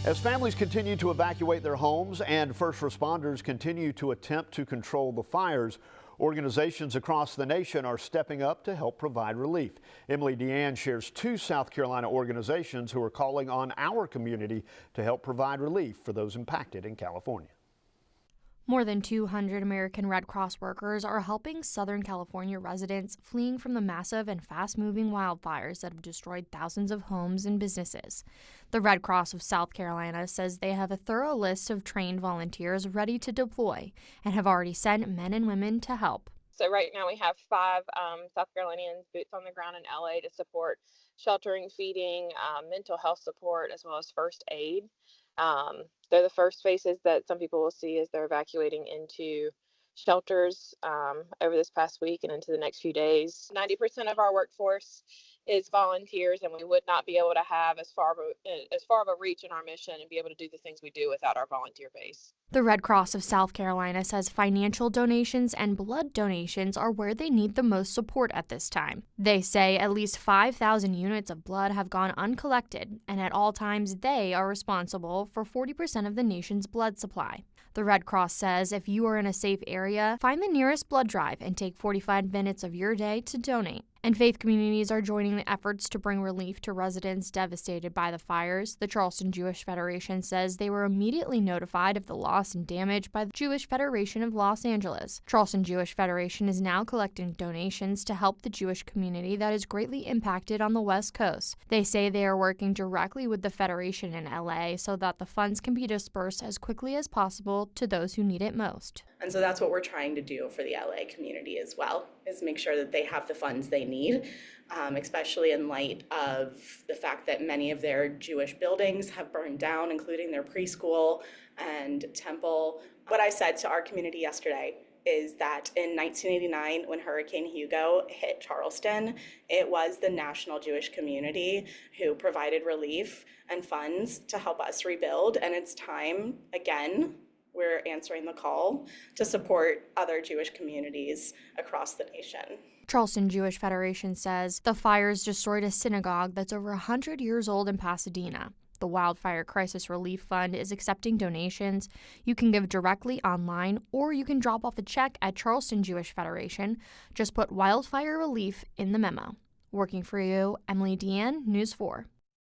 As families continue to evacuate their homes and first responders continue to attempt to control the fires, organizations across the nation are stepping up to help provide relief. Emily Deanne shares two South Carolina organizations who are calling on our community to help provide relief for those impacted in California. More than 200 American Red Cross workers are helping Southern California residents fleeing from the massive and fast-moving wildfires that have destroyed thousands of homes and businesses. The Red Cross of South Carolina says they have a thorough list of trained volunteers ready to deploy and have already sent men and women to help. So right now we have 5 South Carolinians boots on the ground in LA to support sheltering, feeding, mental health support, as well as first aid. They're the first faces that some people will see as they're evacuating into shelters over this past week and into the next few days. 90% of our workforce is volunteers, and we would not be able to have as far of a reach in our mission and be able to do the things we do without our volunteer base. The Red Cross of South Carolina says financial donations and blood donations are where they need the most support at this time. They say at least 5,000 units of blood have gone uncollected, and at all times they are responsible for 40% of the nation's blood supply. The Red Cross says if you are in a safe area, find the nearest blood drive and take 45 minutes of your day to donate. And faith communities are joining the efforts to bring relief to residents devastated by the fires. The Charleston Jewish Federation says they were immediately notified of the loss and damage by the Jewish Federation of Los Angeles. Charleston Jewish Federation is now collecting donations to help the Jewish community that is greatly impacted on the West Coast. They say they are working directly with the Federation in LA so that the funds can be dispersed as quickly as possible to those who need it most. And so that's what we're trying to do for the LA community as well, is make sure that they have the funds they need, especially in light of the fact that many of their Jewish buildings have burned down, including their preschool and temple. What I said to our community yesterday is that in 1989, when Hurricane Hugo hit Charleston, it was the national Jewish community who provided relief and funds to help us rebuild. And it's time, again, we're answering the call to support other Jewish communities across the nation. Charleston Jewish Federation says the fires destroyed a synagogue that's over 100 years old in Pasadena. The Wildfire Crisis Relief Fund is accepting donations. You can give directly online, or you can drop off a check at Charleston Jewish Federation. Just put wildfire relief in the memo. Working for you, Emily Deanne, News 4.